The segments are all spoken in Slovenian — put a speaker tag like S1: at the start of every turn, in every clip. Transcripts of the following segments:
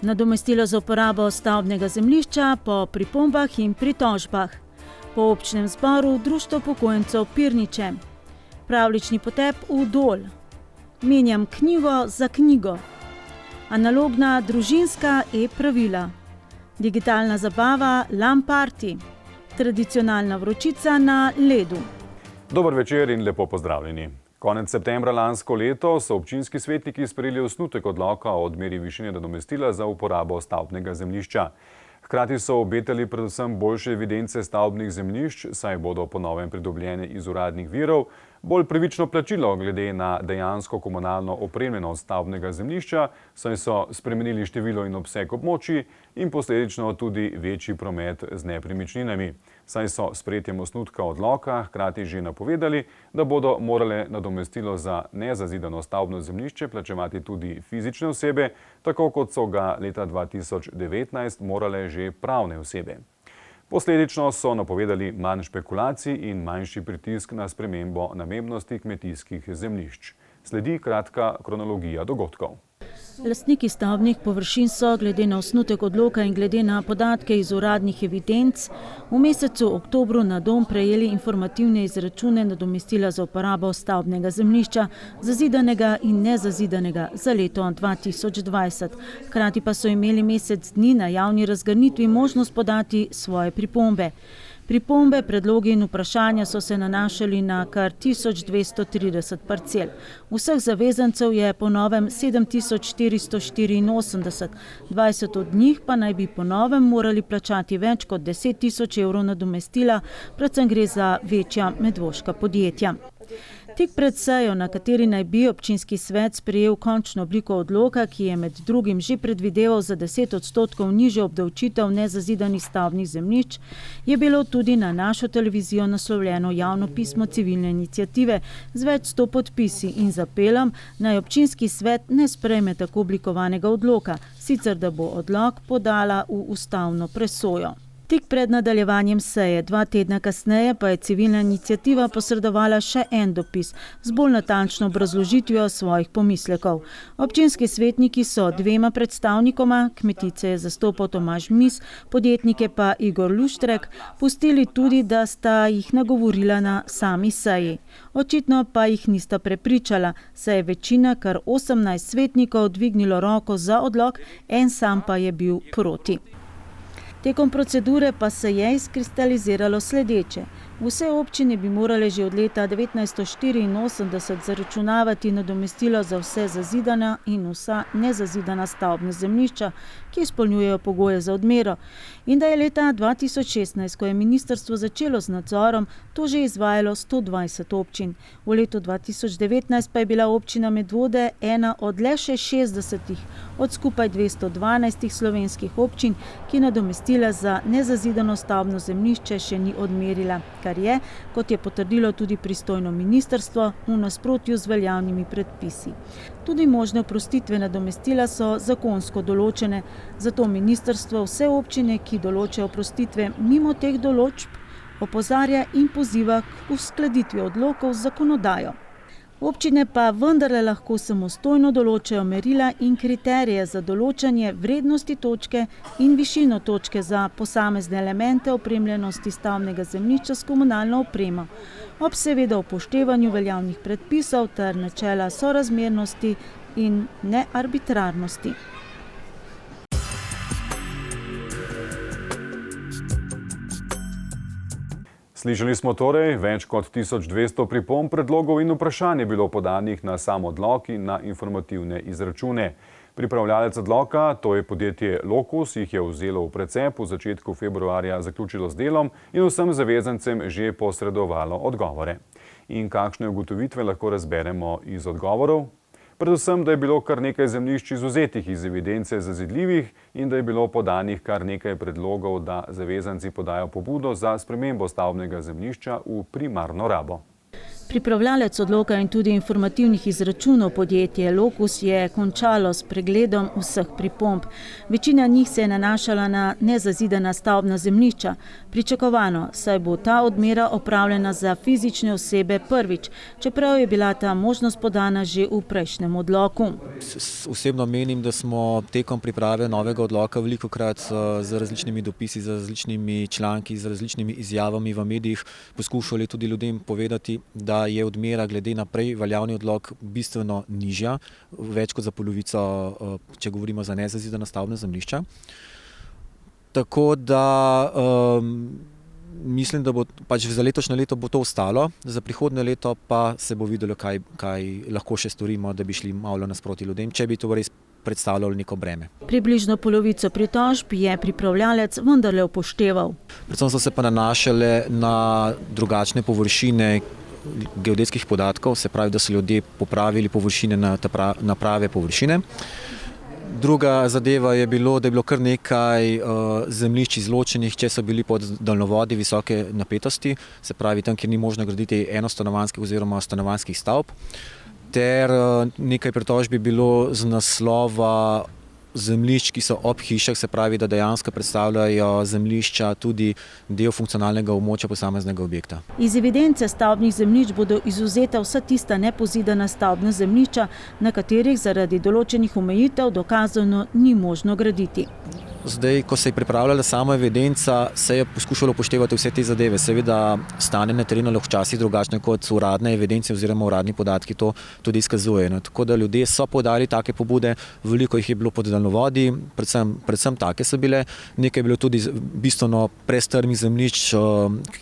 S1: nadomestilo za uporabo stavbnega zemljišča po pripombah in pritožbah, po občnem zboru Društvo upokojencev Pirniče, pravljični potep v Dol, menjam knjigo za knjigo, analogna družinska e-pravila, digitalna zabava LAN party, tradicionalna vročica na ledu.
S2: Dober večer in lepo pozdravljeni. Konec septembra lansko leto so občinski svetniki sprejeli osnutek odloka o odmeri višine nadomestila za uporabo stavbnega zemljišča. Hkrati so obetali predvsem boljše evidence stavbnih zemljišč, saj bodo po novem pridobljene iz uradnih virov, bolj pravično plačilo glede na dejansko komunalno opremljenost stavbnega zemljišča, saj so spremenili število in obseg območij in posledično tudi večji promet z nepremičninami. Saj so s sprejetjem osnutka odloka hkrati že napovedali, da bodo morale nadomestilo za nezazidano stavbno zemljišče plačevati tudi fizične osebe, tako kot so ga leta 2019 morale že pravne osebe. Posledično so napovedali manj špekulacij in manjši pritisk na spremembo namembnosti kmetijskih zemljišč. Sledi kratka kronologija dogodkov.
S1: Lastniki stavbnih površin so glede na osnutek odloka in glede na podatke iz uradnih evidenc v mesecu oktobru na dom prejeli informativne izračune nadomestila za uporabo stavbnega zemljišča, zazidanega in nezazidanega za leto 2020. Hkrati pa so imeli mesec dni na javni razgrnitvi možnost podati svoje pripombe. Pripombe, predlogi in vprašanja so se nanašali na kar 1230 parcel. Vseh zavezancev je po novem 7484, 20 od njih pa naj bi po novem morali plačati več kot 10.000 evrov nadomestila, predvsem gre za večja medvoška podjetja. Tik pred sejo, na kateri naj bi občinski svet sprejel končno obliko odloka, ki je med drugim že predvideval za 10% nižjo obdavčitev nezazidanih stavbnih zemljišč, je bilo tudi na našo televizijo naslovljeno javno pismo civilne iniciative z več 100 podpisi in z apelom, naj občinski svet ne sprejme tako oblikovanega odloka, sicer da bo odlok podala v ustavno presojo. Tik pred nadaljevanjem seje, 2 tedna kasneje, pa je civilna iniciativa posredovala še en dopis z bolj natančno obrazložitvijo svojih pomislekov. Občinski svetniki so 2 predstavnikoma, kmetice je zastopal Tomaž Mis, podjetnike pa Igor Luštrek, pustili tudi, da sta jih nagovorila na sami seji. Očitno pa jih nista prepričala, saj je večina, kar 18 svetnikov, dvignilo roko za odlok, en sam pa je bil proti. Tekom procedure pa se je izkristaliziralo sledeče. Vse občine bi morale že od leta 1984 zaračunavati nadomestilo za vse zazidana in vsa nezazidana stavbna zemljišča, ki izpolnjujejo pogoje za odmero. In da je leta 2016, ko je ministrstvo začelo z nadzorom, to že izvajalo 120 občin. V letu 2019 pa je bila občina Medvode ena od le še 60 od skupaj 212 slovenskih občin, ki nadomestila za nezazidano stavbno zemljišče še ni odmerila, kar je, kot je potrdilo tudi pristojno ministrstvo, v nasprotju z veljavnimi predpisi. Tudi možne oprostitve nadomestila so zakonsko določene, zato ministrstvo vse občine, ki določajo oprostitve mimo teh določb, opozarja in poziva k uskladitvi odlokov z zakonodajo. Občine pa vendarle lahko samostojno določajo merila in kriterije za določanje vrednosti točke in višino točke za posamezne elemente opremljenosti stavbnega zemljišča s komunalno opremo, ob seveda upoštevanju veljavnih predpisov ter načela sorazmernosti in nearbitrarnosti.
S2: Slišali smo torej, več kot 1200 pripomb, predlogov in vprašanj je bilo podanih na sam odlok in na informativne izračune. Pripravljalec odloka, to je podjetje Lokus, jih je vzelo v precep, v začetku februarja zaključilo z delom in vsem zavezancem že posredovalo odgovore. In kakšne ugotovitve lahko razberemo iz odgovorov? Predvsem, da je bilo kar nekaj zemljišč izvzetih iz evidence zazidljivih in da je bilo podanih kar nekaj predlogov, da zavezanci podajo pobudo za spremembo stavbnega zemljišča v primarno rabo.
S1: Pripravljalec odloka in tudi informativnih izračunov podjetje Lokus je končalo s pregledom vseh pripomb. Večina njih se je nanašala na nezazidana stavbna zemljišča. Pričakovano, saj bo ta odmera opravljena za fizične osebe prvič, čeprav je bila ta možnost podana že v prejšnjem odloku.
S3: Osebno menim, da smo tekom priprave novega odloka velikokrat z različnimi dopisi, z različnimi članki, z različnimi izjavami v medijih poskušali tudi ljudem povedati, da je odmera glede na prej veljavni odlok bistveno nižja, več kot za polovico, če govorimo za nezazidana stavbna zemljišča. Tako da mislim, da bo pač za letošnje leto bo to ostalo, za prihodnje leto pa se bo videlo, kaj lahko še storimo, da bi šli malo nasproti ljudem, če bi to res predstavljalo neko breme.
S1: Približno polovico pritožb je pripravljalec vendarle upošteval.
S3: Predvsem so se pa nanašale na drugačne površine geodetskih podatkov, se pravi, da so ljudje popravili površine na prave površine. Druga zadeva je bilo, da je bilo kar nekaj zemljišč izločenih, če so bili pod daljnovodi visoke napetosti, se pravi tam, kjer ni možno graditi enostanovanjskih oziroma stanovanjskih stavb. Ter nekaj pritožb je bilo z naslova zemljišč, ki so ob hišah, se pravi, da dejansko predstavljajo zemljišča tudi del funkcionalnega območja posameznega objekta.
S1: Iz evidence stavbnih zemljišč bodo izvzeta vsa tista nepozidana stavbna zemljišča, na katerih zaradi določenih omejitev dokazano ni možno graditi.
S3: Zdaj, ko se je pripravljala sama evidenca, se je poskušalo upoštevati vse te zadeve. Seveda stanje na terenu lahko včasih drugačne kot uradne evidence oziroma uradni podatki to tudi izkazujejo. Tako da ljudje so podali take pobude, veliko jih je bilo pod daljnovodi, predvsem take so bile. Nekaj je bilo tudi bistveno prestrmih zemljišč,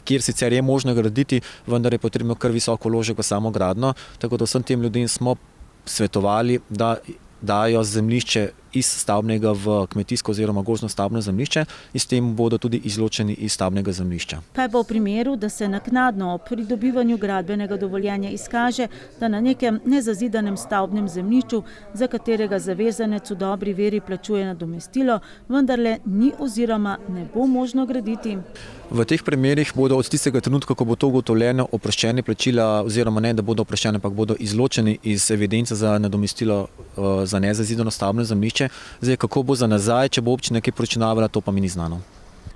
S3: kjer sicer je možno graditi, vendar je potrebno kar visoko vložek v samo gradnjo. Tako da vsem tem ljudem smo svetovali, da dajo zemljišče iz stavbnega v kmetijsko oziroma gozdno stavbno zemljišče in s tem bodo tudi izločeni iz stavbnega zemljišča.
S1: Kaj pa v primeru, da se naknadno ob pridobivanju gradbenega dovoljenja izkaže, da na nekem nezazidanem stavbnem zemljišču, za katerega zavezanec v dobri veri plačuje nadomestilo, vendarle ni oziroma ne bo možno graditi?
S3: V teh primerih bodo od tistega trenutka, ko bo to ugotovljeno, oproščeni plačila oziroma ne, da bodo oproščeni, ampak bodo izločeni iz evidence za nadomestilo za nezazidano stavbno zemljišče. Zdaj, kako bo za nazaj, če bo občina kaj proračunavala, to pa mi ni znano.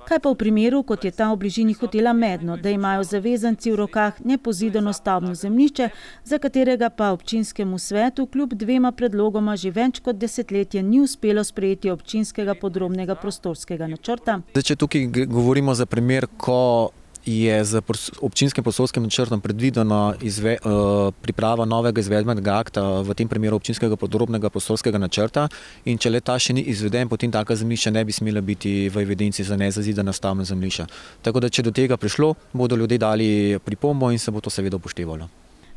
S1: Kaj pa v primeru, kot je ta v bližini hotela Medno, da imajo zavezanci v rokah nepozidano stavbno zemljišče, za katerega pa občinskemu svetu kljub dvema predlogoma že več kot desetletje ni uspelo sprejeti občinskega podrobnega prostorskega načrta?
S3: Zdaj, če tukaj govorimo za primer, ko je z občinskim prostorskim načrtom predvidena priprava novega izvedbenega akta, v tem primeru občinskega podrobnega prostorskega načrta, in če le ta še ni izveden, potem taka zemljišča ne bi smela biti v evidenci za nezazidana stavbna zemljišča. Tako da, če do tega prišlo, bodo ljudje dali pripombo in se bo to seveda upoštevalo.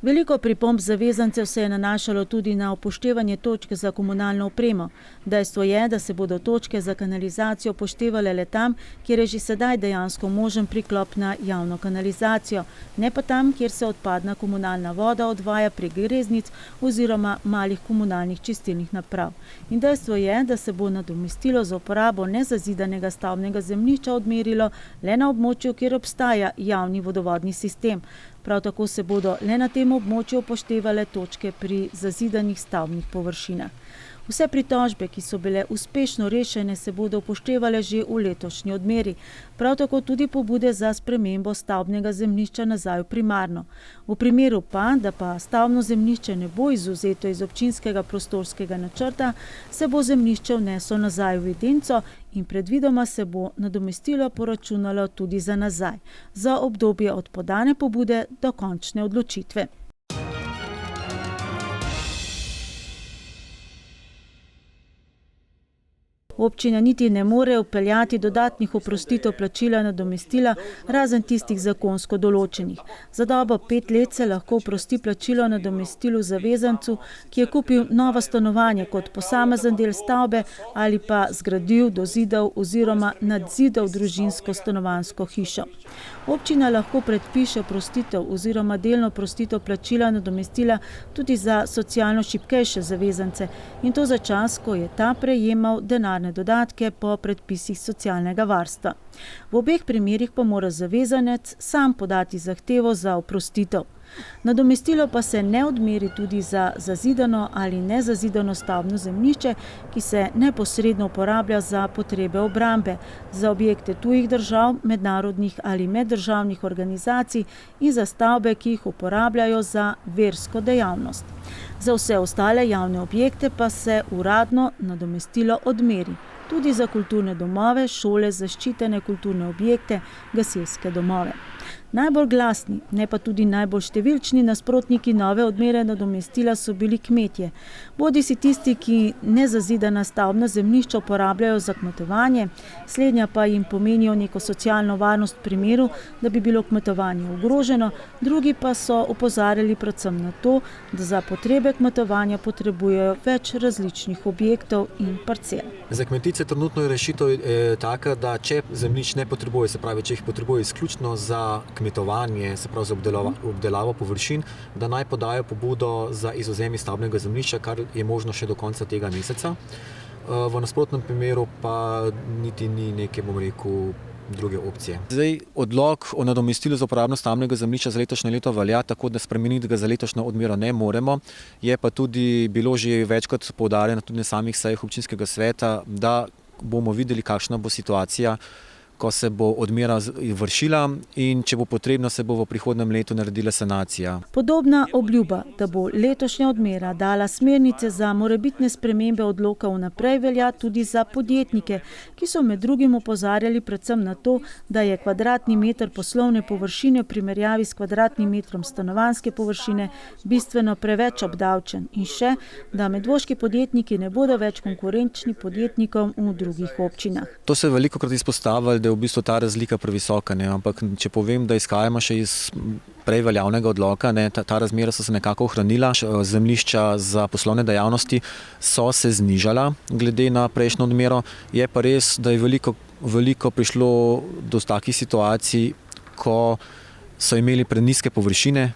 S1: Veliko pripomb zavezancev se je nanašalo tudi na upoštevanje točk za komunalno opremo. Dejstvo je, da se bodo točke za kanalizacijo upoštevale le tam, kjer je že sedaj dejansko možen priklop na javno kanalizacijo, ne pa tam, kjer se odpadna komunalna voda odvaja prek greznic oziroma malih komunalnih čistilnih naprav. In dejstvo je, da se bo nadomestilo za uporabo nezazidanega stavbnega zemljišča odmerilo le na območju, kjer obstaja javni vodovodni sistem. Prav tako se bodo le na tem območju upoštevale točke pri zazidanih stavbnih površinah. Vse pritožbe, ki so bile uspešno rešene, se bodo upoštevale že v letošnji odmeri. Prav tako tudi pobude za spremembo stavbnega zemljišča nazaj v primarno. V primeru pa, da pa stavbno zemljišče ne bo izvzeto iz občinskega prostorskega načrta, se bo zemljišče vneslo nazaj v evidenco in predvidoma se bo nadomestilo poračunalo tudi za nazaj, za obdobje od podane pobude do končne odločitve. Občina niti ne more vpeljati dodatnih oprostitev plačila nadomestila, razen tistih zakonsko določenih. Za dobo 5 let se lahko oprosti plačilo nadomestilu zavezancu, ki je kupil novo stanovanje kot posamezen del stavbe ali pa zgradil, dozidal oziroma nadzidal družinsko stanovanjsko hišo. Občina lahko predpiše oprostitev oziroma delno oprostitev plačila nadomestila tudi za socialno šibkejše zavezance, in to za čas, ko je ta prejemal denarne dodatke po predpisih socialnega varstva. V obeh primerih pa mora zavezanec sam podati zahtevo za oprostitev. Nadomestilo pa se ne odmeri tudi za zazidano ali nezazidano stavbno zemljišče, ki se neposredno uporablja za potrebe obrambe, za objekte tujih držav, mednarodnih ali meddržavnih organizacij in za stavbe, ki jih uporabljajo za versko dejavnost. Za vse ostale javne objekte pa se uradno nadomestilo odmeri. Tudi za kulturne domove, šole, zaščitene kulturne objekte, gasilske domove. Najbolj glasni, ne pa tudi najbolj številčni nasprotniki nove odmere nadomestila so bili kmetje. Bodisi tisti, ki nezazidana stavbna zemljišča uporabljajo za kmetovanje, slednja pa jim pomenijo neko socialno varnost v primeru, da bi bilo kmetovanje ogroženo, drugi pa so opozarjali predvsem na to, da za potrebe kmetovanja potrebujejo več različnih objektov in parcel.
S3: Za kmetice trenutno je rešitev taka, da če zemljišč ne potrebuje, se pravi, če jih potrebuje izključno za kmetovanje, se pravi za obdelavo površin, da naj podajo pobudo za izvzem iz stavbnega zemljišča, kar je možno še do konca tega meseca. V nasprotnem primeru pa niti ni neke, druge opcije. Zdaj, odlok o nadomestilu za uporabnost stavbnega zemljišča za letošnje leto velja, tako da spremeniti ga za letošnjo odmero ne moremo. Je pa tudi bilo že večkrat poudarjeno tudi na samih sejah občinskega sveta, da bomo videli, kakšna bo situacija, ko se bo odmera vršila in če bo potrebno, se bo v prihodnjem letu naredila sanacija.
S1: Podobna obljuba, da bo letošnja odmera dala smernice za morebitne spremembe odloka vnaprej, velja tudi za podjetnike, ki so med drugim opozarjali predvsem na to, da je kvadratni meter poslovne površine v primerjavi s kvadratnim metrom stanovanjske površine bistveno preveč obdavčen in še, da medvoški podjetniki ne bodo več konkurenčni podjetnikom v drugih občinah.
S3: To se je velikokrat izpostavilo, da je v bistvu ta razlika previsoka, ampak če povem, da izhajamo še iz prej veljavnega odloka, ta razmera so se nekako ohranila, zemljišča za poslovne dejavnosti so se znižala glede na prejšnjo odmero, je pa res, da je veliko prišlo do takih situacij, ko so imeli prenizke površine,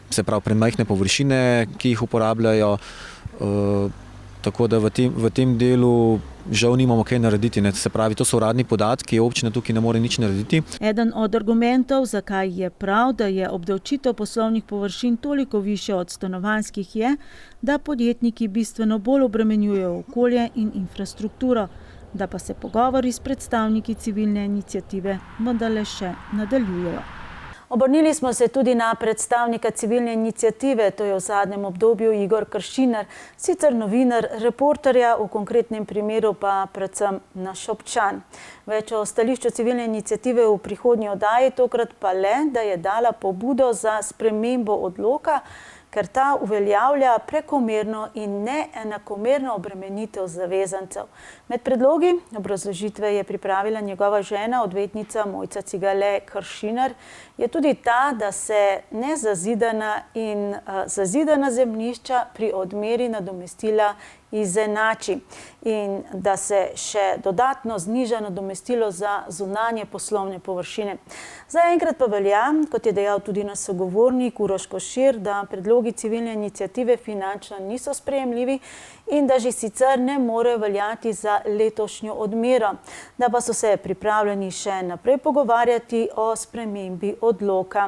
S3: se pravi premajhne površine, ki jih uporabljajo, tako da v tem delu žal nimamo kaj narediti. Se pravi, to so uradni podatki, občina tukaj ne more nič narediti.
S1: Eden od argumentov, zakaj je prav, da je obdavčitev poslovnih površin toliko višja od stanovanjskih, je, da podjetniki bistveno bolj obremenjujejo okolje in infrastrukturo, da pa se pogovori s predstavniki civilne iniciative vendarle še nadaljujejo. Obrnili smo se tudi na predstavnika civilne iniciative, to je v zadnjem obdobju Igor Kršinar, sicer novinar, reporterja, v konkretnem primeru pa predvsem naš občan. Več o stališču civilne iniciative v prihodnji oddaji, tokrat pa le, da je dala pobudo za spremembo odloka, ker ta uveljavlja prekomerno in neenakomerno obremenitev zavezancev. Med predlogi obrazložitve je pripravila njegova žena, odvetnica Mojca Cigale Kršinar, je tudi ta, da se nezazidana in zazidana zemljišča pri odmeri nadomestila izenači in da se še dodatno zniža nadomestilo za zunanje poslovne površine. Zaenkrat pa velja, kot je dejal tudi naš sogovornik Uroš Košir, da predlogi civilne iniciative finančno niso sprejemljivi in da že sicer ne morejo veljati za letošnjo odmero, da pa so se pripravljeni še naprej pogovarjati o spremembi odloka.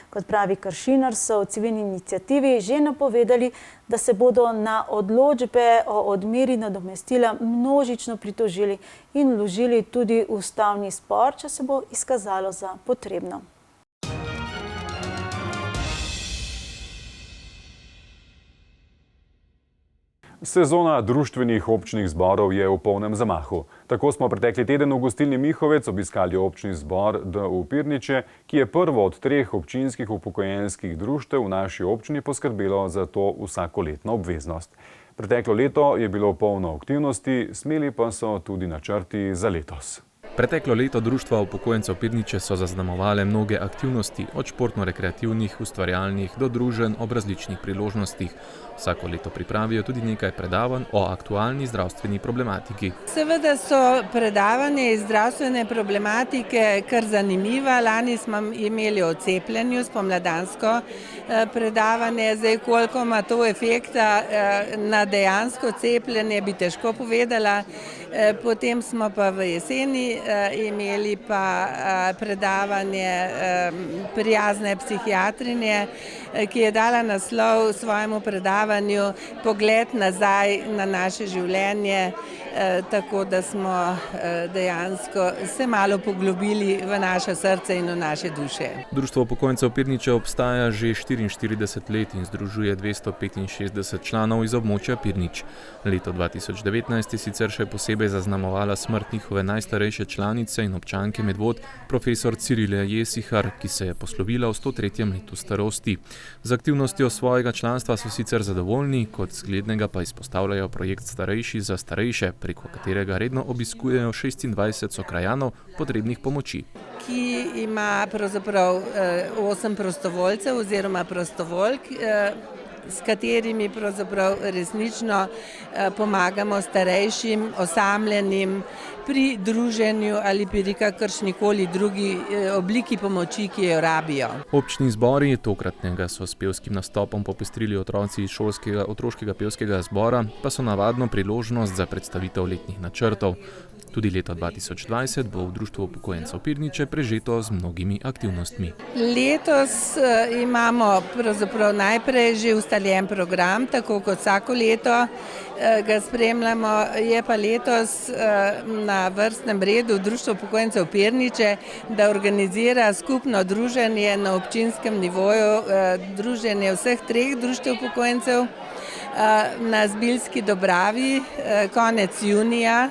S1: Kot pravi Kršinar, so v civilni iniciativi že napovedali, da se bodo na odločbe o odmeri nadomestila množično pritožili in vložili tudi ustavni spor, če se bo izkazalo za potrebno.
S2: Sezona društvenih občnih zborov je v polnem zamahu. Tako smo pretekli teden v gostilni Mihovec obiskali občni zbor DU Pirniče, ki je prvo od 3 občinskih upokojenskih društev v naši občini poskrbelo za to vsakoletno obveznost. Preteklo leto je bilo polno aktivnosti, smeli pa so tudi načrti za letos.
S4: Preteklo leto Društva upokojencev Pirniče so zaznamovale mnoge aktivnosti, od športno-rekreativnih, ustvarjalnih do druženj ob različnih priložnostih. Vsako leto pripravijo tudi nekaj predavanj o aktualni zdravstveni problematiki.
S5: Seveda so predavanja iz zdravstvene problematike kar zanimiva. Lani smo imeli o cepljenju, spomladansko predavanje. Zdaj, koliko ima to efekta na dejansko cepljenje, bi težko povedala. Potem smo pa v jeseni imeli pa predavanje prijazne psihiatrinje, ki je dala naslov svojemu predavanju Pogled nazaj na naše življenje, tako da smo dejansko se malo poglobili v naše srce in v naše duše.
S4: Društvo upokojencev Pirniče obstaja že 44 let in združuje 265 članov iz območja Pirnič. Leto 2019 je sicer še posebej zaznamovala smrt njihove najstarejše članice in občanke Medvod, profesor Cirile Jesihar, ki se je poslovila v 103. letu starosti. Z aktivnostjo svojega članstva so sicer zadovoljni, kot zglednega pa izpostavljajo projekt Starejši za starejše, preko katerega redno obiskujejo 26 sokrajanov potrebnih pomoči.
S5: Ki ima pravzaprav 8 prostovoljcev oziroma prostovoljk, s katerimi pravzaprav resnično pomagamo starejšim, osamljenim pri druženju ali pri kakršnikoli drugi obliki pomoči, ki jo rabijo.
S4: Občni zbori tokratnega so s pevskim nastopom popestrili otroci iz otroškega pevskega zbora, pa so navadno priložnost za predstavitev letnih načrtov. Tudi leto 2020 bo v Društvu upokojencev Pirniče prežeto z mnogimi aktivnostmi.
S5: Letos imamo pravzaprav najprej že ustaljen program, tako kot vsako leto ga spremljamo. Je pa letos na vrstnem redu Društvo upokojencev Pirniče, da organizira skupno druženje na občinskem nivoju, druženje vseh 3 društev upokojencev na Zbiljski Dobravi konec junija.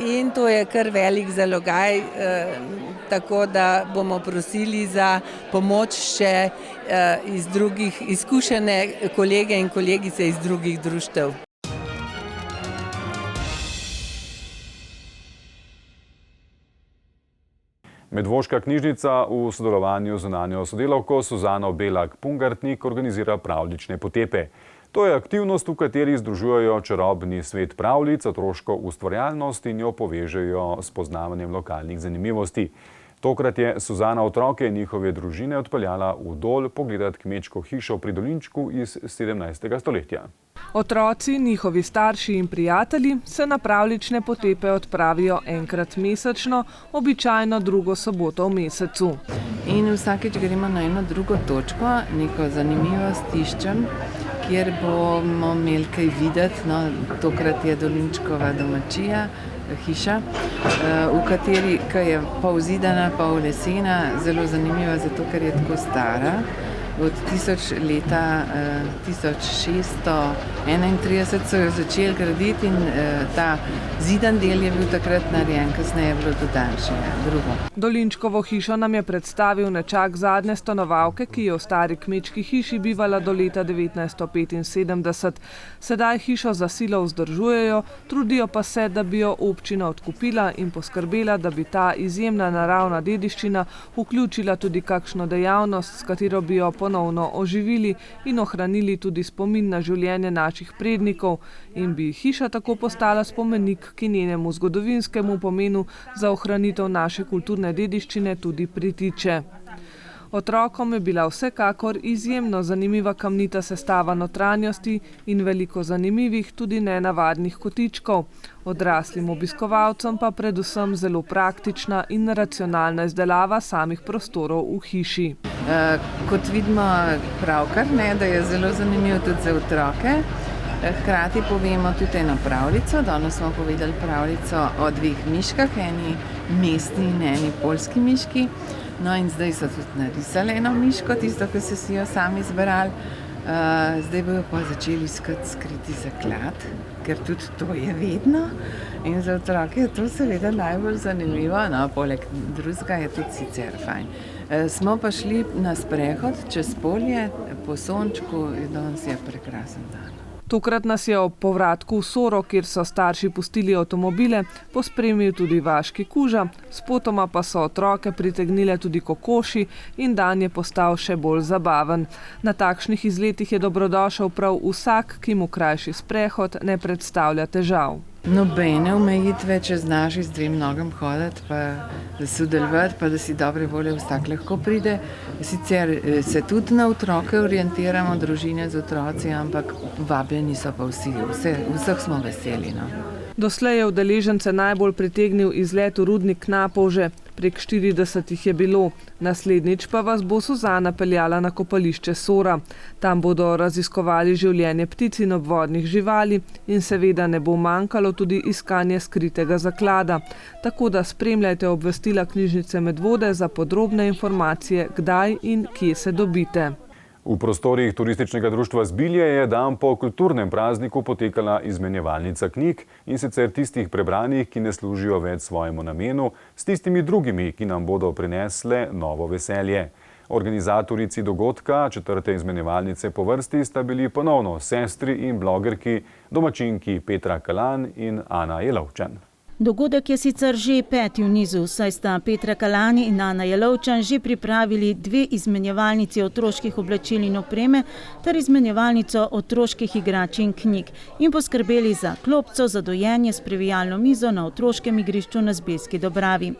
S5: In to je kar velik zalogaj, tako da bomo prosili za pomoč še iz drugih, izkušene kolege in kolegice iz drugih društev.
S2: Medvoška knjižnica v sodelovanju z zunanjo sodelavko Suzano Belak-Pungartnik organizira pravljične potepe. To je aktivnost, v kateri združujejo čarobni svet pravljic, otroško ustvarjalnost in jo povežejo s poznavanjem lokalnih zanimivosti. Tokrat je Suzana otroke in njihove družine odpeljala v Dol pogledat kmečko hišo pri Dolinčku iz 17. stoletja.
S6: Otroci, njihovi starši in prijatelji se na pravljične potepe odpravijo enkrat mesečno, običajno drugo soboto v mesecu.
S7: In vsakeč gremo na eno drugo točko, neko zanimivost iščem, kjer bomo imeli kaj videti. No, tokrat je Dolinčkova domačija, hiša, v kateri je pol zidana, pol lesena, zelo zanimiva, zato ker je tako stara. Od leta 1631 so jo začeli graditi in ta zidan del je bil takrat narejen, kasneje je bilo dodan še drugo.
S6: Dolinčkovo hišo nam je predstavil nečak zadnje stanovalke, ki je v stari kmečki hiši bivala do leta 1975. Sedaj hišo za silo vzdržujejo, trudijo pa se, da bi jo občina odkupila in poskrbela, da bi ta izjemna naravna dediščina vključila tudi kakšno dejavnost, s katero bi jo ponovno oživili in ohranili tudi spomin na življenje naših prednikov in bi hiša tako postala spomenik, ki njenemu zgodovinskemu pomenu za ohranitev naše kulturne dediščine tudi pritiče. Otrokom je bila vsekakor izjemno zanimiva kamnita sestava notranjosti in veliko zanimivih, tudi nenavadnih kotičkov. Odraslim obiskovalcem pa predvsem zelo praktična in racionalna izdelava samih prostorov v hiši.
S7: Kot vidimo pravkar, da je zelo zanimivo tudi za otroke. Hkrati povemo tudi eno pravljico. Danes smo povedali pravljico o 2 miškah, eni mestni in eni poljski miški. No in zdaj so tudi narisali eno miško, tisto, ki so si jo sami izbrali. Zdaj bojo pa začeli iskati skriti zaklad, ker tudi to je vedno. In za otroke je to seveda najbolj zanimivo, no poleg drugega je tudi sicer fajn. Smo pa šli na sprehod čez polje po sončku in danes je prekrasen dan.
S6: Tokrat nas je ob povratku v Soro, kjer so starši pustili avtomobile, pospremil tudi vaški kuža, spotoma pa so otroke pritegnile tudi kokoši in dan je postal še bolj zabaven. Na takšnih izletih je dobrodošel prav vsak, ki mu krajši sprehod ne predstavlja težav.
S7: Nobene omejitve, če znaš z dvema nogama hoditi, pa sodelovati, pa da si dobre volje, vsak lahko pride. Sicer se tudi na otroke orientiramo, družine z otroci, ampak vabljeni so pa vsi, vseh smo veseli. No.
S6: Doslej je udeležence najbolj pritegnil izlet v rudnik Knapovže, prek 40 jih je bilo. Naslednjič pa vas bo Suzana peljala na kopališče Sora. Tam bodo raziskovali življenje ptic in obvodnih živali in seveda ne bo manjkalo tudi iskanje skritega zaklada. Tako da spremljajte obvestila knjižnice Medvode za podrobne informacije, kdaj in kje se dobite.
S2: V prostorih turističnega društva Zbilje je dan po kulturnem prazniku potekala izmenjevalnica knjig, in sicer tistih prebranih, ki ne služijo več svojemu namenu, s tistimi drugimi, ki nam bodo prinesle novo veselje. Organizatorici dogodka 4. izmenjevalnice po vrsti sta bili ponovno sestri in blogerki, domačinki Petra Kalan in Ana Jelovčan.
S1: Dogodek je sicer že 5. v nizu, saj sta Petra Kalani in Ana Jelovčan že pripravili 2 izmenjevalnici otroških oblačil in opreme ter izmenjevalnico otroških igrač in knjig in poskrbeli za klopco za dojenje s previjalno mizo na otroškem igrišču na Zbiljski Dobravi.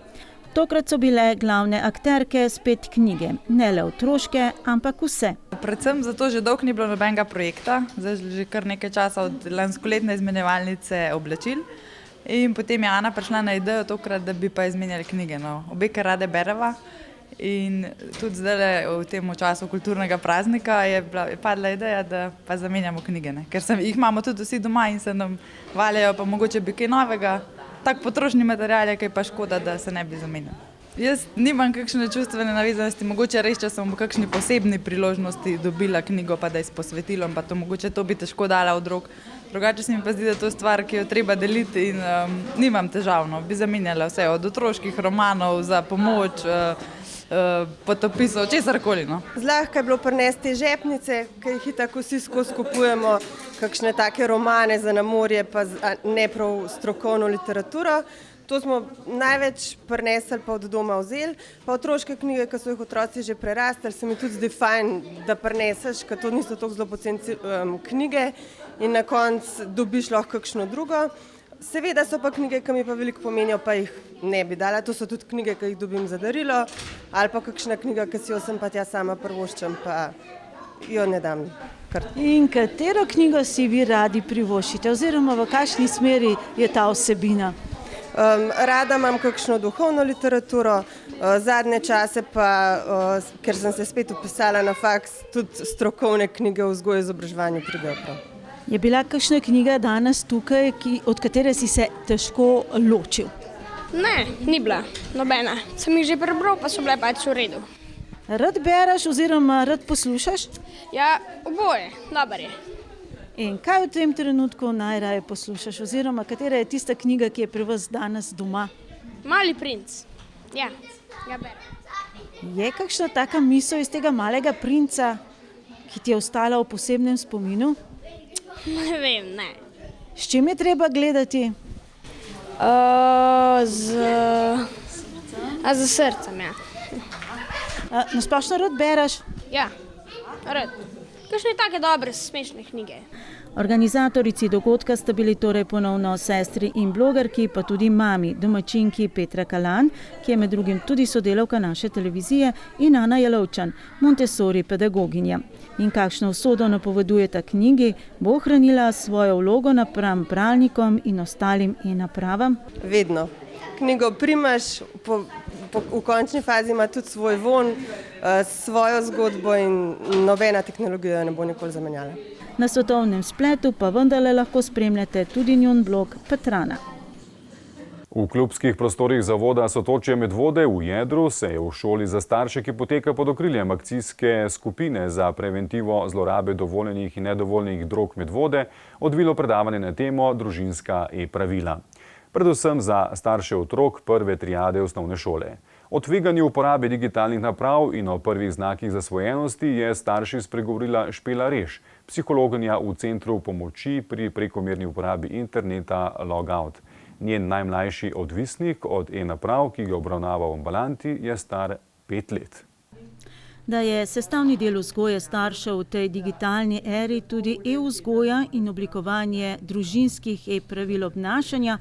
S1: Tokrat so bile glavne akterke spet knjige, ne le otroške, ampak vse.
S8: Predvsem zato že dolgo ni bilo nobenega projekta, zdaj že kar nekaj časa od lanskoletne izmenjevalnice oblačil. In potem je Ana prišla na idejo tokrat, da bi pa izmenjali knjige. No. Obe kar rade bereva in tudi zdaj v tem času kulturnega praznika je padla ideja, da pa zamenjamo knjige. Ne. Ker jih imamo tudi vsi doma in se nam valjajo, pa mogoče bi kaj novega. Tak potrošni material je, kaj pa škoda, da se ne bi zamenjali. Jaz nimam kakšne čustvene navezanosti, mogoče res, če sem v kakšni posebni priložnosti dobila knjigo, pa da je s posvetilom, pa to mogoče to bi težko dala od rok. Drugače se mi pa zdi, da to je stvar, ki jo treba deliti in nimam težav, no. Bi zamenjala vse od otroških romanov za pomoč, potopisov, česarkoli. No.
S9: Zlahka je bilo prinesti žepnice, ki jih itak vsi skozi kupujemo, kakšne take romane za na morje, pa ne prav strokovno literaturo. To smo največ prinesli, pa od doma vzeli, pa otroške knjige, ki so jih otroci že prerastali, se mi tudi zdi fajn, da prineseš, ker to niso tako zelo poceni knjige in na koncu dobiš lahko kakšno drugo. Seveda so pa knjige, ki mi pa veliko pomenijo, pa jih ne bi dala. To so tudi knjige, ki jih dobim za darilo, ali pa kakšna knjiga, ki si jo sem pa tja sama privoščam, pa jo ne dam.
S1: In katero knjigo si vi radi privoščite, oziroma v kakšni smeri je ta vsebina?
S9: Rada imam kakšno duhovno literaturo, zadnje čase pa, ker sem se spet upisala na faks, tudi strokovne knjige o vzgoji in izobraževanju pridejo prav.
S1: Je bila kakšna knjiga danes tukaj, od katere si se težko ločil?
S10: Ne, ni bila nobena. Sem jih že prebral, pa so bile pač v redu.
S1: Rad bereš oziroma rad poslušaš?
S10: Ja, oboje, dober je.
S1: In kaj v tem trenutku najraje poslušaš, oziroma katera je tista knjiga, ki je pri vas danes doma?
S10: Mali princ. Ja, ga berem.
S1: Je kakšna taka misel iz tega malega princa, ki ti je ostala v posebnem spominu?
S10: Ne vem, ne.
S1: S čim je treba gledati?
S10: Z srcem, ja.
S1: Na splošno rad bereš?
S10: Ja, rad. Kakšne take dobre, smešne knjige.
S1: Organizatorici dogodka sta bili torej ponovno sestri in blogerki, pa tudi mami, domačinki Petra Kalan, ki je med drugim tudi sodelavka naše televizije, in Ana Jelovčan, Montessori pedagoginja. In kakšno usodo napoveduje ta knjigi, bo ohranila svojo vlogo napram bralnikom in ostalim napravam?
S9: Vedno. Knjigo primaš, v končni fazi ima tudi svoj von, svojo zgodbo in nobena tehnologija ne bo nikoli zamenjala.
S1: Na svetovnem spletu pa vendarle lahko spremljate tudi njun blog Petrana.
S2: V klubskih prostorih zavoda Sotočje Medvode v Jedru se je v šoli za starše, ki poteka pod okriljem akcijske skupine za preventivo zlorabe dovoljenih in nedovoljenih drog Medvode, odvilo predavanje na temo družinska e-pravila. Predvsem za starše otrok prve triade osnovne šole. O tveganju uporabe digitalnih naprav in o prvih znakih zasvojenosti je starši spregovorila Špela Reš, psihologinja v Centru pomoči pri prekomerni uporabi interneta Logout. Njen najmlajši odvisnik od e-naprav, ki ga obravnava v ambulanti, je star 5 let.
S1: Da je sestavni del vzgoje staršev v tej digitalni eri tudi e-vzgoja in oblikovanje družinskih e-pravil obnašanja,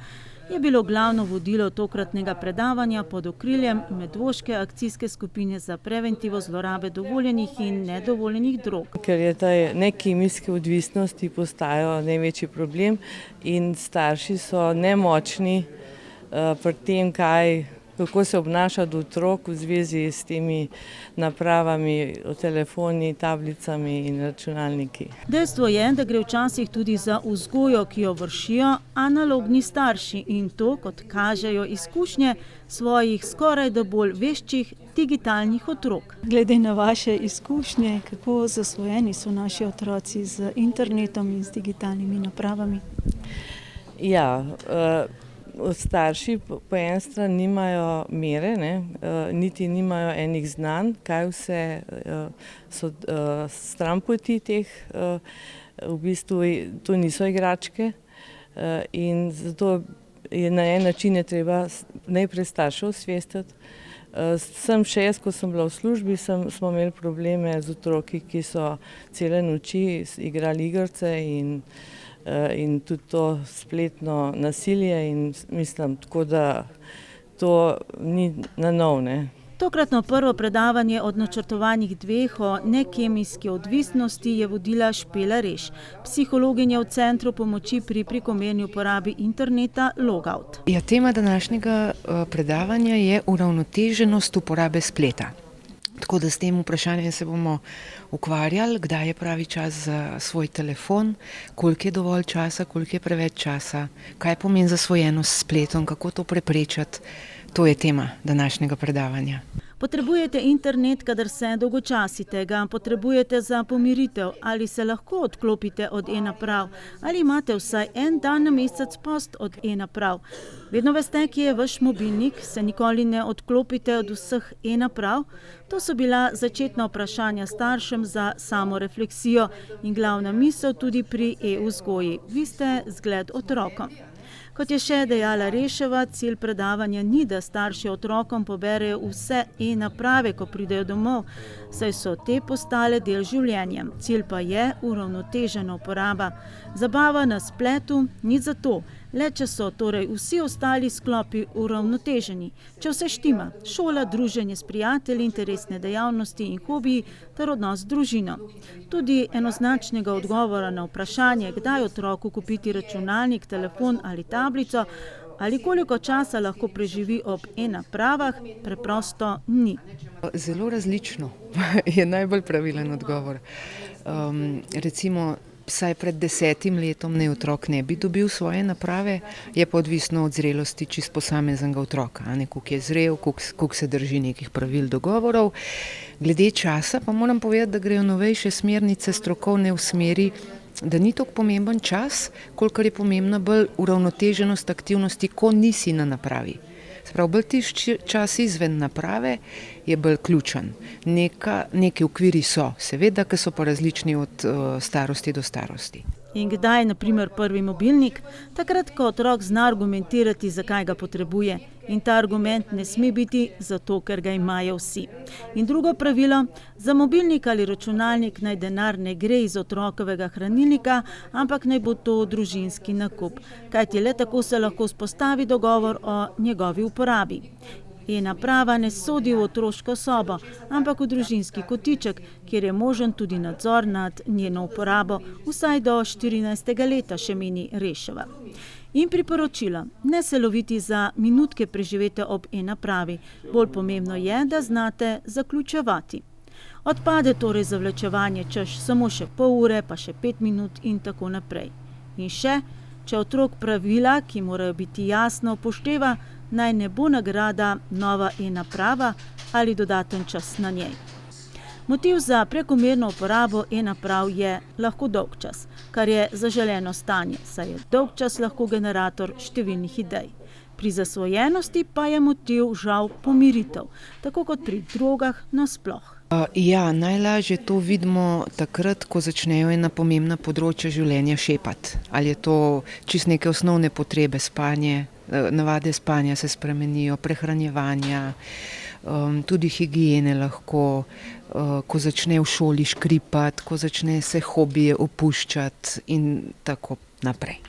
S1: je bilo glavno vodilo tokratnega predavanja pod okriljem Medvoške akcijske skupine za preventivo zlorabe dovoljenih in nedovoljenih drog.
S11: Ker je te nekemijske odvisnosti postajajo največji problem in starši so nemočni pri tem, kako se obnaša do otrok v zvezi s temi napravami, telefoni, tablicami in računalniki.
S1: Dejstvo je, da gre včasih tudi za vzgojo, ki jo vršijo analogni starši in to, kot kažejo izkušnje svojih skoraj da bolj veščih digitalnih otrok.
S12: Glede na vaše izkušnje, kako zasvojeni so naši otroci z internetom in z digitalnimi napravami?
S11: Ja, starši po eni strani nimajo mere, niti nimajo enih znanj, kaj vse so stranpoti teh, v bistvu to niso igračke in zato je na en način je treba najprej starše osvestiti. Sem še jaz, ko sem bila v službi, smo imeli probleme z otroki, ki so cele noči igrali igrice in tudi to spletno nasilje in mislim, tako da to ni na nov, ne.
S1: Tokratno prvo predavanje od načrtovanih 2 o nekemijski odvisnosti je vodila Špela Reš, psihologinja v Centru pomoči pri prekomerni uporabi interneta Logout.
S13: Tema današnjega predavanja je uravnoteženost uporabe spleta. Tako da s tem vprašanjem se bomo ukvarjali, kdaj je pravi čas za svoj telefon, koliko je dovolj časa, koliko je preveč časa, kaj pomeni zasvojenost s spletom, kako to preprečiti. To je tema današnjega predavanja.
S1: Potrebujete internet, kadar se dolgočasite, ga potrebujete za pomiritev ali se lahko odklopite od e-naprav ali imate vsaj en dan na mesec post od e-naprav. Vedno veste, kje je vaš mobilnik, se nikoli ne odklopite od vseh e-naprav. To so bila začetna vprašanja staršem za samorefleksijo in glavna misel tudi pri e-vzgoji. Vi ste zgled otrokom. Kot je še dejala Reševa, cilj predavanja ni, da starši otrokom poberejo vse e-naprave, ko pridejo domov, saj so te postale del življenja. Cilj pa je uravnotežena uporaba. Zabava na spletu ni zato, le če so torej vsi ostali sklopi uravnoteženi. Če vse štima, šola, druženje s prijatelji, interesne dejavnosti in hobiji ter odnos z družino. Tudi enoznačnega odgovora na vprašanje, kdaj otroku kupiti računalnik, telefon ali tablico, ali koliko časa lahko preživi ob e-napravah, preprosto ni.
S13: Zelo različno je najbolj pravilen odgovor. Recimo, vsaj pred 10 letom otrok ne bi dobil svoje naprave, je pa odvisno od zrelosti čisto posameznega otroka, koliko je zrel, koliko se drži nekih pravil, dogovorov. Glede časa pa moram povedati, da grejo novejše smernice strokovne v smeri, da ni tako pomemben čas, kolikor je pomembna bolj uravnoteženost aktivnosti, ko nisi na napravi. Sprav, bolj tisti čas izven naprave je bolj ključen. Neki okviri so, seveda, ki so pa različni od starosti do starosti.
S1: In kdaj, na primer, prvi mobilnik? Takrat, ko otrok zna argumentirati, zakaj ga potrebuje. In ta argument ne sme biti zato, ker ga imajo vsi. In drugo pravilo, za mobilnik ali računalnik naj denar ne gre iz otrokovega hranilnika, ampak naj bo to družinski nakup. Kajti le tako se lahko vzpostavi dogovor o njegovi uporabi. E-naprava ne sodi v otroško sobo, ampak v družinski kotiček, kjer je možen tudi nadzor nad njeno uporabo, vsaj do 14. leta, še meni Reševa. In priporočila, ne se loviti za minutke preživete ob e-napravi, bolj pomembno je, da znate zaključevati. Odpade torej zavlačevanje, češ samo še pol ure, pa še 5 minut in tako naprej. In še, če otrok pravila, ki morajo biti jasno upošteva, naj ne bo nagrada nova e-naprava ali dodaten čas na njej. Motiv za prekomerno uporabo e-naprav je lahko dolg čas, kar je zaželeno stanje, saj je dolg čas lahko generator številnih idej. Pri zasvojenosti pa je motiv žal pomiritev, tako kot pri drogah nasploh.
S13: Ja, najlažje to vidimo takrat, ko začnejo ena pomembna področja življenja šepati. Ali je to čisto neke osnovne potrebe, spanje, navade spanja se spremenijo, prehranjevanja, tudi higiene lahko, ko začne v šoli škripati, ko začne se hobije opuščati in tako naprej.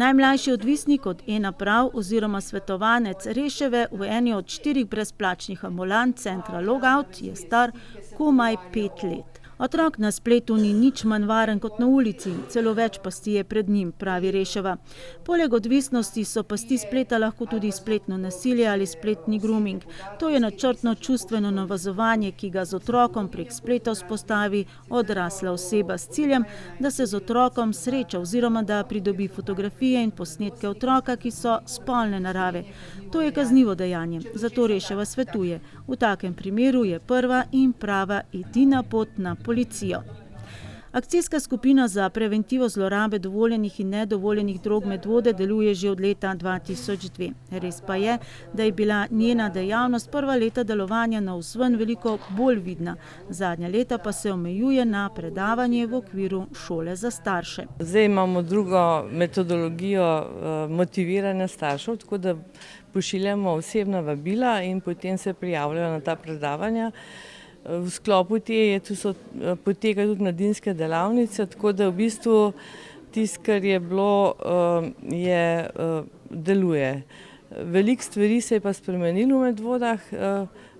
S1: Najmlajši odvisnik od e-naprav oziroma svetovanec Reševe v eni od 4 brezplačnih ambulant centra Logout je star komaj 5 let. Otrok na spletu ni nič manj varen kot na ulici, celo več pasti je pred njim, pravi Reševa. Poleg odvisnosti so pasti spleta lahko tudi spletno nasilje ali spletni grooming. To je načrtno čustveno navazovanje, ki ga z otrokom prek spleta vzpostavi odrasla oseba s ciljem, da se z otrokom sreča oziroma da pridobi fotografije in posnetke otroka, ki so spolne narave. To je kaznivo dejanje, zato Reševa svetuje. V takem primeru je prva in prava edina pot na policijo. Akcijska skupina za preventivo zlorabe dovoljenih in nedovoljenih drog Medvode deluje že od leta 2002. Res pa je, da je bila njena dejavnost prva leta delovanja navzven veliko bolj vidna. Zadnja leta pa se omejuje na predavanje v okviru šole za starše.
S11: Zdaj imamo drugo metodologijo motiviranja staršev, tako da pošiljamo osebna vabila in potem se prijavljajo na ta predavanja. V sklopu te potekajo tudi mladinske delavnice, tako da v bistvu tisto, kar je bilo, deluje. Veliko stvari se je pa spremenilo v Medvodah,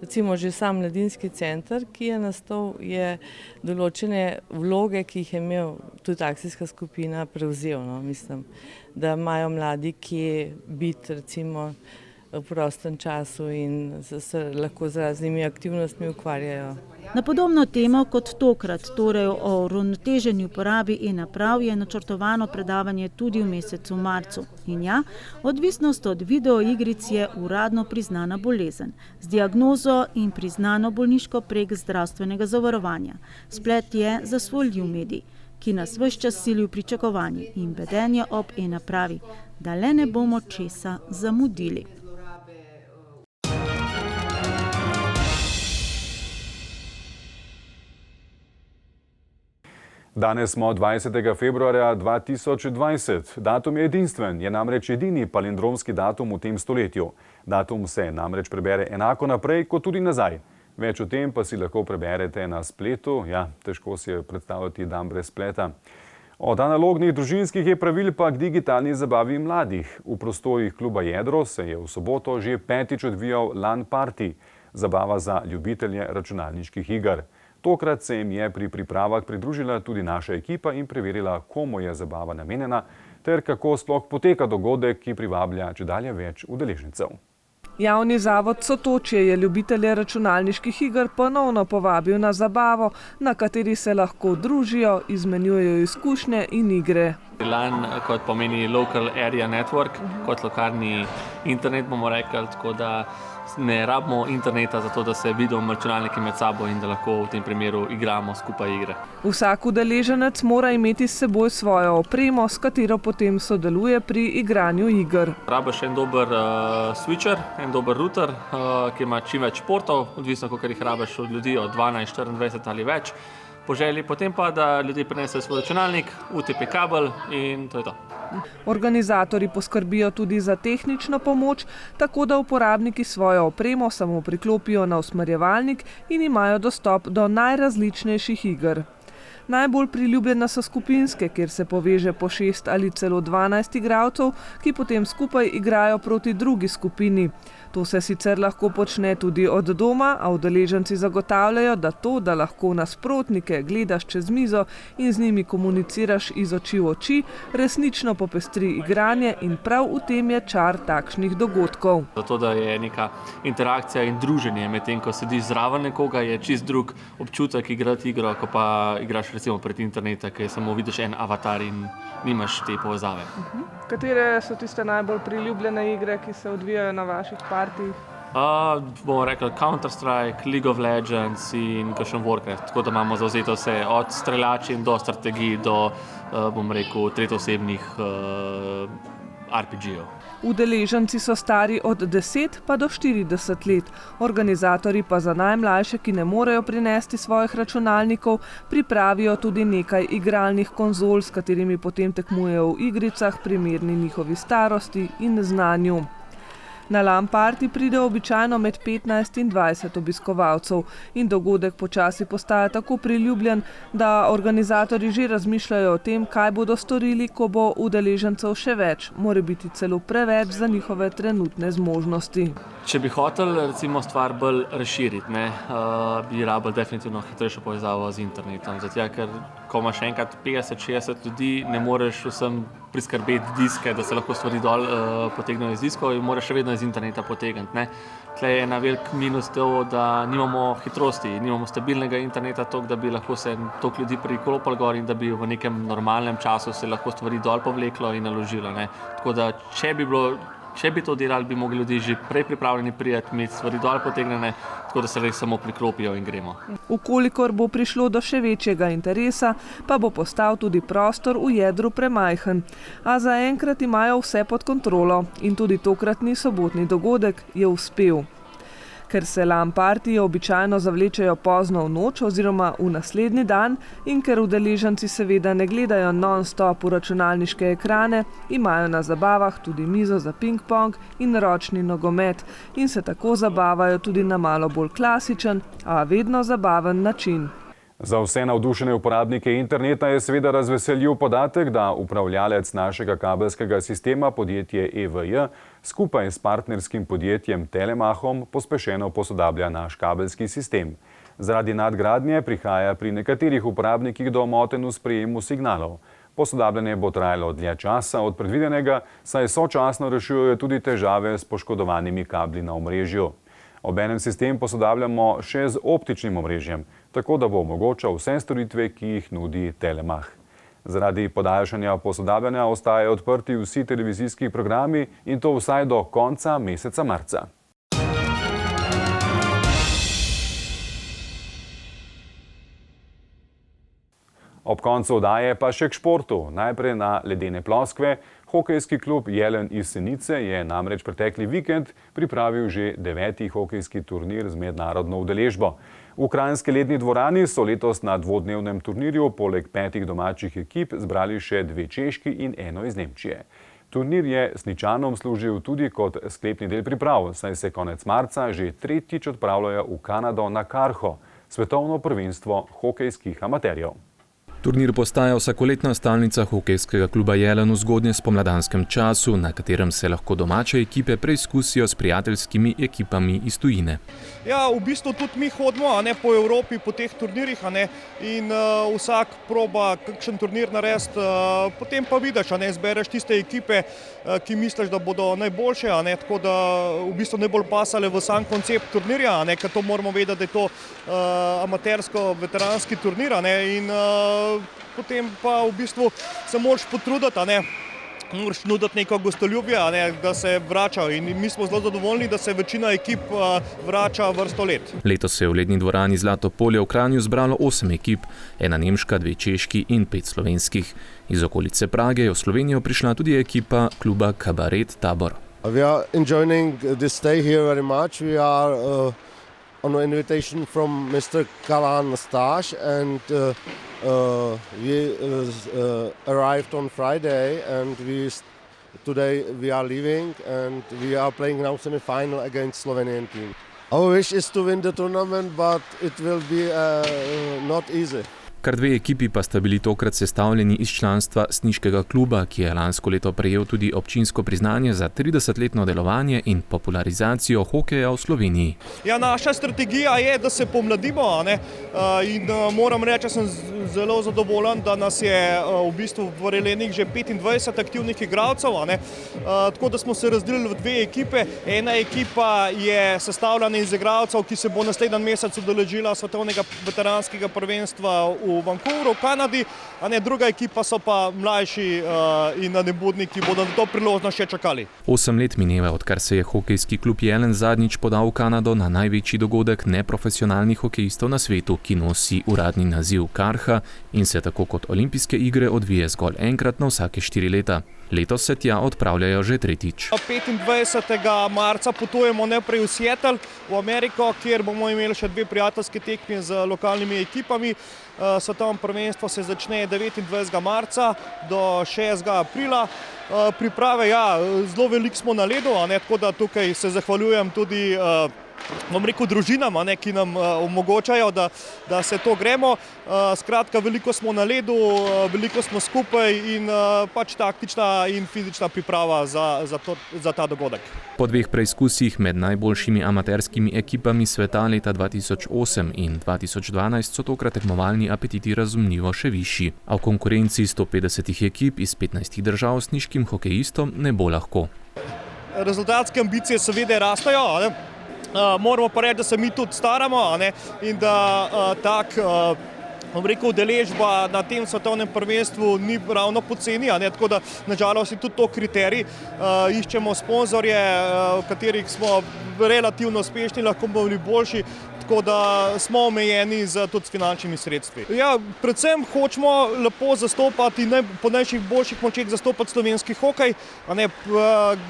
S11: recimo že sam mladinski center, ki je nastal, je določene vloge, ki jih je imel tudi akcijska skupina prevzel. Mislim, da imajo mladi kje biti recimo v prostem času in se lahko z raznimi aktivnostmi ukvarjajo.
S1: Na podobno temo kot tokrat, torej o uravnoteženi uporabi e-naprav, je načrtovano predavanje tudi v mesecu marcu. In ja, odvisnost od videoigric je uradno priznana bolezen, z diagnozo in priznano bolniško prek zdravstvenega zavarovanja. Splet je zasvojljiv medij, ki nas ves čas sili v pričakovanje in bedenje ob e-napravi, da le ne bomo česa zamudili.
S2: Danes smo 20. februarja 2020. Datum je edinstven, je namreč edini palindromski datum v tem stoletju. Datum se namreč prebere enako naprej kot tudi nazaj. Več o tem pa si lahko preberete na spletu. Ja, težko si je predstavljati dan brez spleta. Od analognih družinskih pravil pa k digitalni zabavi mladih. V prostorih kluba Jedro se je v soboto že 5. odvijal LAN party, zabava za ljubitelje računalniških iger. Tokrat se jim je pri pripravah pridružila tudi naša ekipa in preverila, komu je zabava namenjena, ter kako sploh poteka dogodek, ki privablja čedalje več udeležencev.
S6: Javni zavod Sotočje je ljubitelje računalniških iger ponovno povabil na zabavo, na kateri se lahko družijo, izmenjujejo izkušnje in igre.
S14: LAN kot pomeni Local Area Network, kot lokalni internet bomo rekli, tako da ne rabimo interneta za to, da se vidijo računalniki med sabo in da lahko v tem primeru igramo skupaj igre.
S6: Vsak udeleženec mora imeti s seboj svojo opremo, s katero potem sodeluje pri igranju iger.
S14: Rabiš en dober switcher, en dober router, ki ima čim več portov, odvisno koliko jih rabiš od ljudi, od 12, 24 ali več. Po želji potem pa, da ljudje prinesejo svoj računalnik, UTP kabel in to je to.
S6: Organizatorji poskrbijo tudi za tehnično pomoč, tako da uporabniki svojo opremo samo priklopijo na usmerjevalnik in imajo dostop do najrazličnejših iger. Najbolj priljubljena so skupinske, kjer se poveže po 6 ali celo 12 igralcev, ki potem skupaj igrajo proti drugi skupini. To se sicer lahko počne tudi od doma, a udeleženci zagotavljajo, da to, da lahko nasprotnike gledaš čez mizo in z njimi komuniciraš iz oči v oči, resnično popestri igranje in prav v tem je čar takšnih dogodkov.
S14: Zato, da je neka interakcija in druženje, medtem ko sediš zraven nekoga, je čist drug občutek igrati igro, ko pa igraš recimo pred interneta, ki samo vidiš en avatar in nimaš te povezave.
S6: Katere so tiste najbolj priljubljene igre, ki se odvijajo na vaših partijih?
S14: Bomo rekli Counter-Strike, League of Legends in kakšen Warcraft, tako da imamo zavzeto vse od streljačin do strategij do, bom rekel, tretjoosebnih RPG-jev.
S6: Udeleženci so stari od 10 pa do 40 let. Organizatorji pa za najmlajše, ki ne morejo prinesti svojih računalnikov, pripravijo tudi nekaj igralnih konzol, s katerimi potem tekmujejo v igricah, primerni njihovi starosti in znanju. Na LAN party pride običajno med 15 in 20 obiskovalcev in dogodek počasi postaja tako priljubljen, da organizatorji že razmišljajo o tem, kaj bodo storili, ko bo udeležencev še več, more biti celo preveč za njihove trenutne zmožnosti.
S14: Če bi hotel recimo stvar bolj razširiti, bi rabili definitivno hitrejšo povezavo z internetom. Zato, ker ko imaš enkrat 50-60 ljudi, ne moreš vsem priskrbeti diske, da se lahko stvari dol potegnejo iz diskov in moraš še vedno iz interneta potegniti. Tle je ena velik minus to, da nimamo hitrosti, nimamo stabilnega interneta toliko, da bi lahko se toliko ljudi priklopili gor in da bi v nekem normalnem času se lahko stvari dol povleklo in naložilo. Tako da, če bi to delali, bi mogli ljudi že prej pripravljeni prijeti, imeti stvari dol potegnjene, tako da se res samo priklopijo in gremo.
S6: Ukolikor bo prišlo do še večjega interesa, pa bo postal tudi prostor v jedru premajhen. A zaenkrat imajo vse pod kontrolo in tudi tokratni sobotni dogodek je uspel. Ker se LAN partije običajno zavlečejo pozno v noč oziroma v naslednji dan in ker udeleženci seveda ne gledajo non-stop v računalniške ekrane, imajo na zabavah tudi mizo za ping-pong in ročni nogomet in se tako zabavajo tudi na malo bolj klasičen, a vedno zabaven način.
S2: Za vse navdušene uporabnike interneta je seveda razveseljiv podatek, da upravljalec našega kabelskega sistema, podjetje EVJ, skupaj s partnerskim podjetjem Telemachom pospešeno posodablja naš kabelski sistem. Zaradi nadgradnje prihaja pri nekaterih uporabnikih do motenj v sprejemu signalov. Posodabljanje bo trajalo dlje časa od predvidenega, saj sočasno rešujejo tudi težave s poškodovanimi kabli na omrežju. Obenem sistem posodabljamo še z optičnim omrežjem, tako da bo omogočal vse storitve, ki jih nudi Telemach. Zaradi podaljšanja posodabljanja ostajajo odprti vsi televizijski programi in to vsaj do konca meseca marca. Ob koncu oddaje pa še k športu. Najprej na ledene ploskve. Hokejski klub Jelen iz Senice je namreč pretekli vikend pripravil že 9. hokejski turnir z mednarodno udeležbo. V kranjski ledni dvorani so letos na dvodnevnem turnirju poleg 5 domačih ekip zbrali še 2 češki in 1 iz Nemčije. Turnir je Sničanom služil tudi kot sklepni del priprav, saj se konec marca že 3. odpravljajo v Kanado na Karho, svetovno prvenstvo hokejskih amaterjev.
S4: Turnir postaja vsakoletna stalnica hokejskega kluba Jelen v zgodnjem spomladanskem času, na katerem se lahko domače ekipe preizkusijo s prijateljskimi ekipami iz tujine.
S15: Ja, v bistvu tudi mi hodimo po Evropi, po teh turnirjih in vsak proba kakšen turnir narediti, potem pa vidiš, zbereš tiste ekipe, ki misliš, da bodo najboljše, tako da v bistvu najbolj pasale v sam koncept turnirja, ker to moramo vedeti, da je to amatersko-veteranski turnir in potem pa v bistvu se moraš potruditi, moraš nuditi neko gostoljubje, da se vračajo in mi smo zelo zadovoljni, da se večina ekip vrača vrsto let.
S4: Letos se je v ledni dvorani Zlato polje v Kranju zbralo 8 ekip, 1 nemška, 2 češki in 5 slovenskih. Iz okolice Prage je v Slovenijo prišla tudi ekipa kluba Kabaret Tabor.
S16: We are enjoying this stay here very much. We are on an invitation from Mr. Kalan Nastash and we arrived on Friday and today we are leaving and we are playing now semi-final against Slovenian team. Our wish is to win the tournament, but it will be not easy.
S4: Kar 2 ekipi pa sta bili tokrat sestavljeni iz članstva Sniškega kluba, ki je lansko leto prejel tudi občinsko priznanje za 30-letno delovanje in popularizacijo hokeja v Sloveniji.
S15: Ja, naša strategija je, da se pomladimo in moram reči, da sem zelo zadovoljen, da nas je v bistvu v Jelenih že 25 aktivnih igralcev, tako da smo se razdelili v 2 ekipe. Ena ekipa je sestavljena iz igralcev, ki se bo naslednji mesec udeležila svetovnega veteranskega prvenstva v Vancouveru, v Kanadi, druga ekipa so pa mlajši in nebudniki, ki bodo na to priložnost še čakali.
S4: 8 let mineva, odkar se je hokejski klub Jelen zadnjič podal v Kanado na največji dogodek neprofesionalnih hokejistov na svetu, ki nosi uradni naziv Karha in se tako kot olimpijske igre odvije zgolj enkrat na vsake 4 leta. Letos se tja odpravljajo že tretjič.
S15: 25. marca potujemo najprej v Seattle, v Ameriko, kjer bomo imeli še 2 prijateljske tekme z lokalnimi ekipami. Svetovno prvenstvo se začne 29. marca do 6. aprila. Priprave, zelo veliko smo na ledu, tako da tukaj se zahvaljujem tudi družinam, ki nam omogočajo, da se to gremo. Skratka, veliko smo na ledu, veliko smo skupaj in pač taktična in fizična priprava za ta dogodek.
S4: Po 2 preizkusih med najboljšimi amaterskimi ekipami sveta leta 2008 in 2012 so tokrat tekmovalni apetiti razumljivo še višji, a v konkurenci 150 ekip iz 15 držav sniškim hokejistom ne bo lahko.
S15: Rezultatske ambicije seveda rastejo, moramo pa reči, da se mi tudi staramo in da udeležba na tem svetovnem prvenstvu ni ravno poceni, tako da nažalost je tudi to kriterij. Iščemo sponzorje, v katerih smo relativno uspešni, lahko bomo bili boljši, tako da smo omejeni tudi s finančnimi sredstvi. Predvsem hočemo lepo zastopati in po naših boljših močeh zastopati slovenski hokej.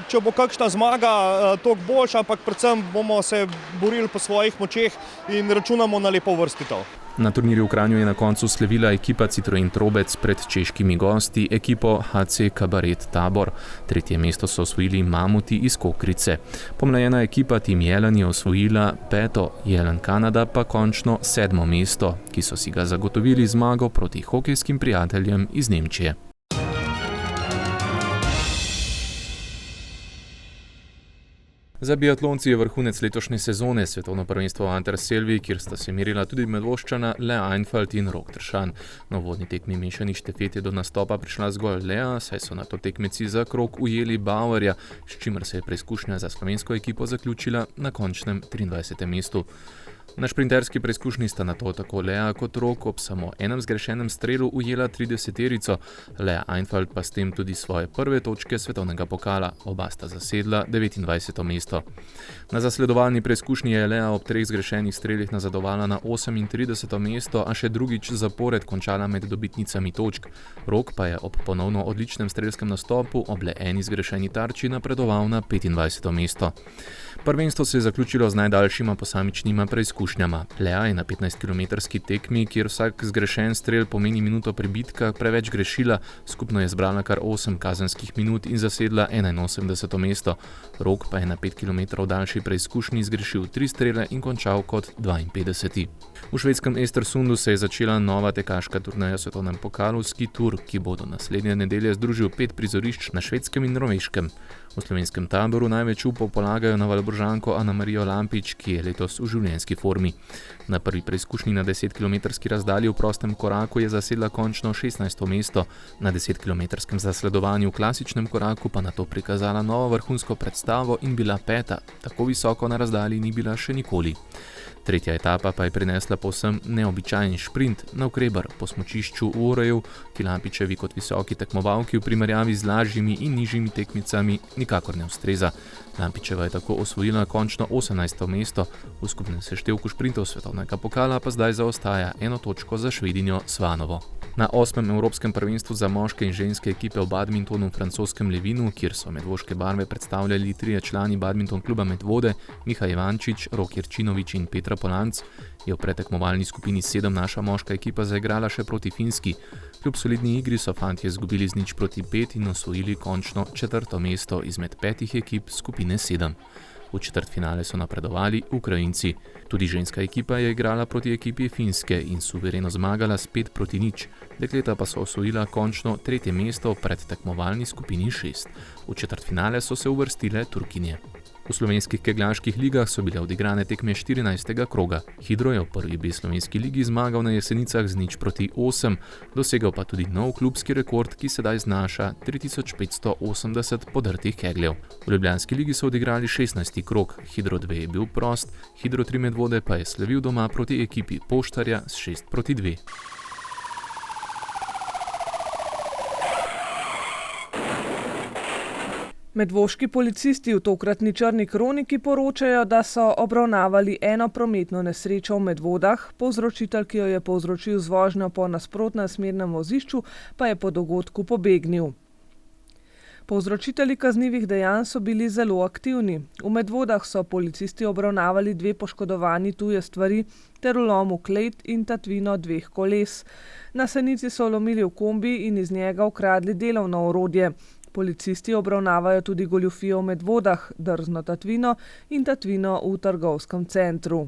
S15: Če bo kakšna zmaga, toliko boljša, ampak predvsem bomo se borili po svojih močeh in računamo na lepo uvrstitev.
S4: Na turnirju v Kranju je na koncu slavila ekipa Citroen Trobec pred češkimi gosti, ekipo HC Kabaret Tabor. 3. mesto so osvojili Mamuti iz Kokrice. Pomlajena ekipa Tim Jelen je osvojila 5., Jelen Kanada pa končno 7. mesto, ki so si ga zagotovili zmago proti hokejskim prijateljem iz Nemčije. Za biatlonci je vrhunec letošnje sezone svetovno prvenstvo v Anterselvi, kjer sta se merila tudi Medvoščana Lea Einfeld in Rok Tršan. Na uvodni tekmi mešanih štafet je do nastopa prišla zgolj Lea, saj so nato tekmeci za krog ujeli Bauerja, s čimer se je preizkušnja za slovensko ekipo zaključila na končnem 23. mestu. Na šprinterski preizkušnji sta nato tako Lea kot Rok ob samo enem zgrešenem strelu ujela 30-terico, Lea Einfeld pa s tem tudi svoje prve točke svetovnega pokala, oba sta zasedla 29. mesto. Na zasledovalni preizkušnji je Lea ob 3 zgrešenih strelih nazadovala na 38. mesto, a še drugič zapored končala med dobitnicami točk. Rok pa je ob ponovno odličnem strelskem nastopu ob le eni zgrešeni tarči napredoval na 25. mesto. Prvenstvo se je zaključilo z najdaljšima posamičnima preizkušnjama. Lea je na 15-kilometrski tekmi, kjer vsak zgrešen strel pomeni minuto pribitka, preveč grešila, skupno je zbrala kar 8 kazenskih minut in zasedla 81. mesto. Rok pa je na 5 kilometrov daljši preizkušnji zgrešil 3 strele in končal kot 52. V švedskem Estersundu se je začela nova tekaška turneja v svetovnem pokalu Ski Tour, ki bo do naslednje nedelje združil 5 prizorišč na švedskem in norveškem. V slovenskem taboru največ upov polagajo na Valobržanko Ana-Marijo Lampič, ki je letos v življenjski formi. Na prvi preizkušnji na 10-kilometrski razdalji v prostem koraku je zasedla končno 16. mesto, na 10-kilometrskem zasledovanju v klasičnem koraku pa nato prikazala novo vrhunsko predstavo in bila 5., tako visoko na razdalji ni bila še nikoli. Tretja etapa pa je prinesla povsem neobičajen šprint navkreber po smučišču v Oreju, ki Lampičevi kot visoki tekmovalki v primerjavi z lažjimi in nižjimi tekmicami nikakor ne ustreza. Lampičeva je tako osvojila končno 18. mesto, v skupnem seštevku šprintov svetovnega pokala pa zdaj zaostaja 1 točko za Švedinjo Svanovo. Na 8. evropskem prvenstvu za moške in ženske ekipe v badmintonu v francoskem Levinu, kjer so medvoške barve predstavljali 3 člani badminton kluba Medvode, Miha Ivančič, Rok Jerčinovič in Petra Polanc, je v pretekmovalni skupini 7 naša moška ekipa zaigrala še proti Finski. Kljub solidni igri so fantje izgubili z 0:5 in osvojili končno 4. mesto izmed 5 ekip skupine 7. V četrtfinale so napredovali Ukrajinci. Tudi ženska ekipa je igrala proti ekipi Finske in suvereno zmagala s 5:0. Dekleta pa so osvojila končno 3. mesto v predtekmovalni skupini 6. V četrtfinale so se uvrstile Turkinje. V slovenskih kegljaških ligah so bile odigrane tekme 14. kroga. Hidro je v prvi B slovenski ligi zmagal na Jesenicah z 0:8, dosegel pa tudi nov klubski rekord, ki sedaj znaša 3580 podrtih kegljev. V ljubljanski ligi so odigrali 16. krog, Hidro 2 je bil prost, Hidro 3 Medvode pa je slavil doma proti ekipi Poštarja s 6:2.
S6: Medvoški policisti v tokratni črni kroniki poročajo, da so obravnavali eno prometno nesrečo v Medvodah, povzročitelj, ki jo je povzročil z vožnjo po nasprotnem smernem vozišču, pa je po dogodku pobegnil. Povzročitelji kaznivih dejanj so bili zelo aktivni. V Medvodah so policisti obravnavali 2 poškodovani tuje stvari ter vlom v klet in tatvino 2 koles. Na Senici so vlomili v kombi in iz njega ukradli delovno orodje. Policisti obravnavajo tudi goljufijo v Medvodah, drzno tatvino in tatvino v trgovskem centru.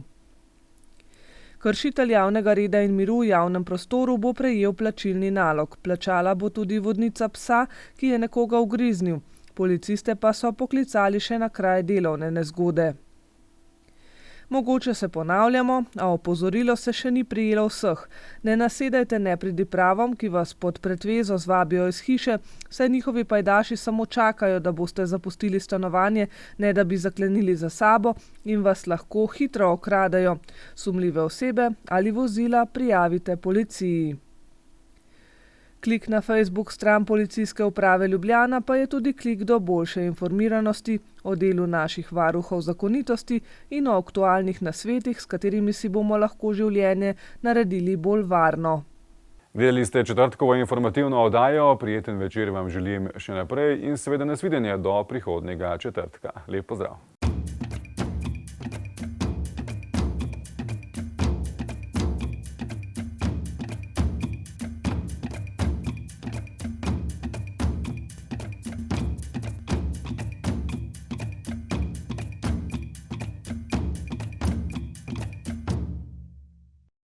S6: Kršitelj javnega reda in miru v javnem prostoru bo prejel plačilni nalog. Plačala bo tudi vodnica psa, ki je nekoga ugriznil. Policiste pa so poklicali še na kraj delovne nezgode. Mogoče se ponavljamo, a opozorilo se še ni prijelo vseh. Ne nasedajte nepridipravom, ki vas pod pretvezo zvabijo iz hiše, saj njihovi pajdaši samo čakajo, da boste zapustili stanovanje, ne da bi zaklenili za sabo in vas lahko hitro okradajo. Sumljive osebe ali vozila prijavite policiji. Klik na Facebook stran Policijske uprave Ljubljana pa je tudi klik do boljše informiranosti o delu naših varuhov zakonitosti in o aktualnih nasvetih, s katerimi si bomo lahko življenje naredili bolj varno.
S2: Gledali ste četrtkovo informativno oddajo, prijeten večer vam želim še naprej in seveda nasvidenje do prihodnjega četrtka. Lep pozdrav.